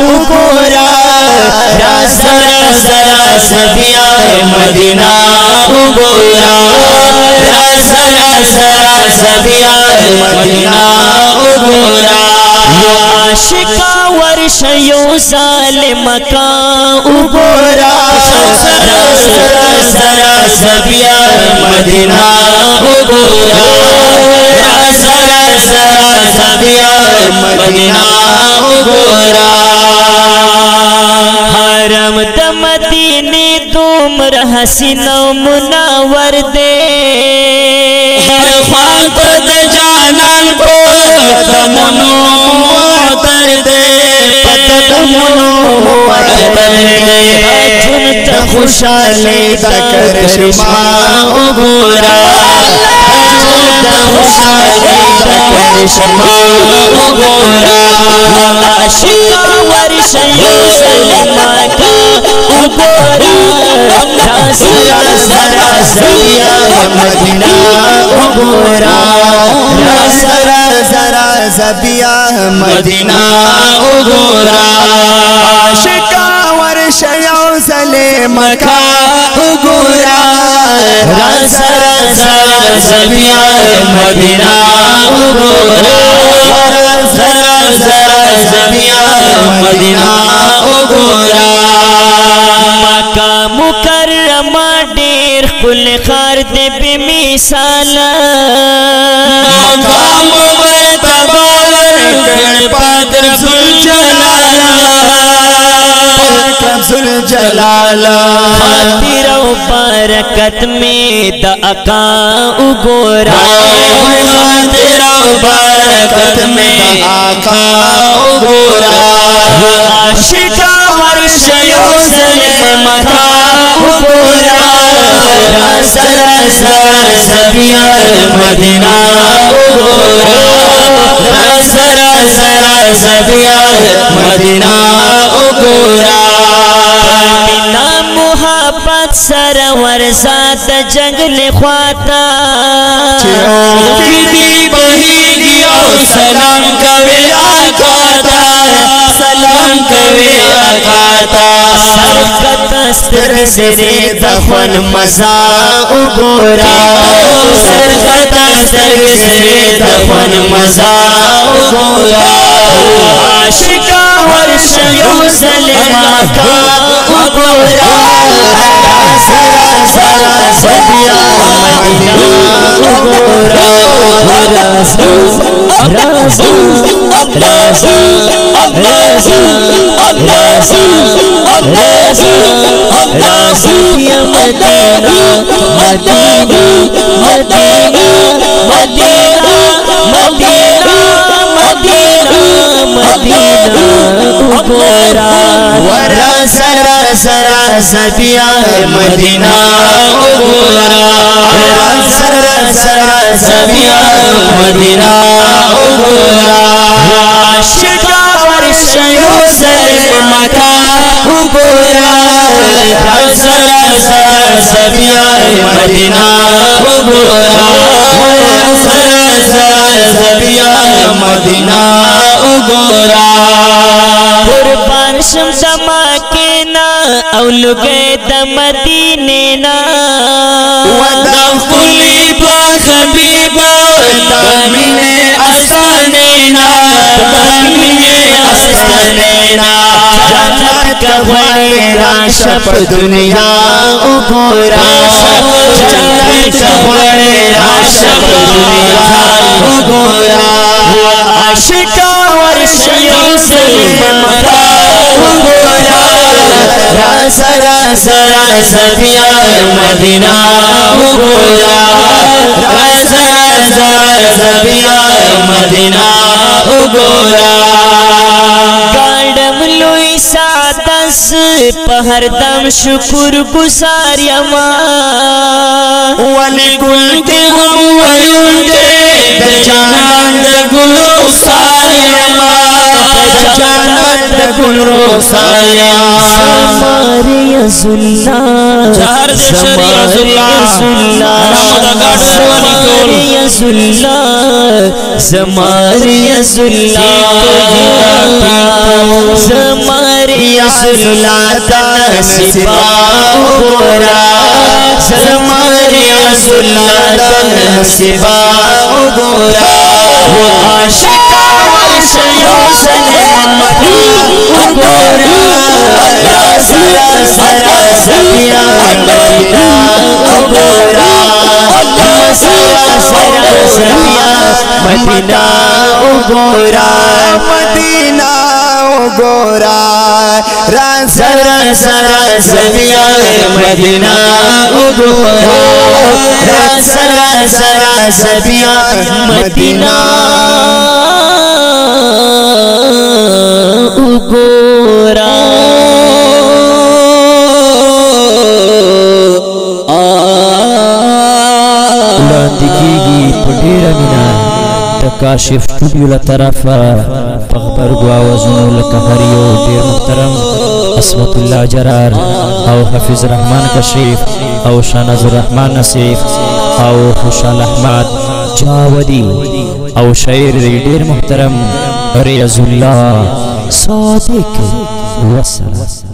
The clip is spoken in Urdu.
اگورا ذرا ذرا سبیا مدینہ اگورا ذرا ذرا سبیا مدینہ اگورا عاشقا ورش یو ظالم کا اگورا ذرا ذرا سبیا مدینہ اگورا ذرا ذرا سبیا مدینہ اگورا حرم د مدینے دومر حسین و منور دے ہر خواہ د جانان کو تمنو معطر دے تمنو معطر دے جن تا خوشحالی دا کرشما اگورا جن تا خوشحالی دا کرشما اگورا عاشقا ورش یو ظالم کا اگورا ذرا ذرا سبیا مدینہ اگورا ذرا ذرا سبیا مدینہ اگورا عاشقا ورش یو ظالم کا اگورا ذرا ذرا سبیا مدینہ اگورا ذرا ذرا سبیا مدینہ اگورا مکہ مکرمہ دیر کل خار دے بے مثالا مقام مرتبہ ورکڑ پادر ذوالجلالا خاطر و برکت میں دا آقا اگورا خاطر و برکت میں دا آقا اگورا عاشقا ورش یو ظالم کا اگورا ذرا ذرا سبیا مدینہ اگورا ذرا ذرا سبیا مدینہ اگورا بنا محبت سرور ذات جنگل خواتا چیدی بہیگی اور سلام کوي آقا تا سلام کوي آقا تا سرکت ستر سرے دخون مزا اگورا سرکت ستر سرے دخون مزا اگورا عاشقا ورش یو ظالم کا اگورا ذرا ذرا سبیا مدینہ اگورا سبیا مدینہ مدینہ مدینہ مدینہ مدینہ مدینہ اگورا ورا ذرا ذرا سبیا مدینہ اگورا ذرا ذرا سبیا مدینہ اگورا عاشقا ورش یو ظالم کا اگورا ذرا ذرا سبیا مدینہ اگورا ذرا ذرا سبیا مدینہ اگورا قربان شم دماکے نا اولگے دمدینے نا ودخلی با خبیبا دامنے آسانینا دامنے آسانینا جنت کا غیر راشا پر دنیا اگورا جنت کا غیر راشا پر دنیا اگورا عاشقا ورش یو ظالم کا اگورا ذرا ذرا سبیا مدینہ اگورا ذرا ذرا سبیا مدینہ اگورا گاڑم لوئی ساتس پہر دم شکر گزار یما ولی گل کے ہم ویون دے جانان گلو سایما جانان گلو سایما سماری یزاللہ سماری یزاللہ سماری یزاللہ رسول اللہ تنسبا گورا سلمان رسول اللہ تنسبا گورا وہ عاشقہ ورشیو سلمان گورا سرا سرا سبیا مدینہ گورا سرا سرا سبیا مدینہ گورا مدینہ گورا سرا سرا سبیا مدینہ گورا سرا سرا سبیا مدینہ گورا کاشف ٹوبیو لطرفا فغبر گوا وزنو لکہریو دیر محترم عصمت اللہ جرار او حفظ رحمان کشیف او شانز الرحمن نصیف او خوشال احمد جاودی او شعر دیر محترم ریاض اللہ صادق وسلم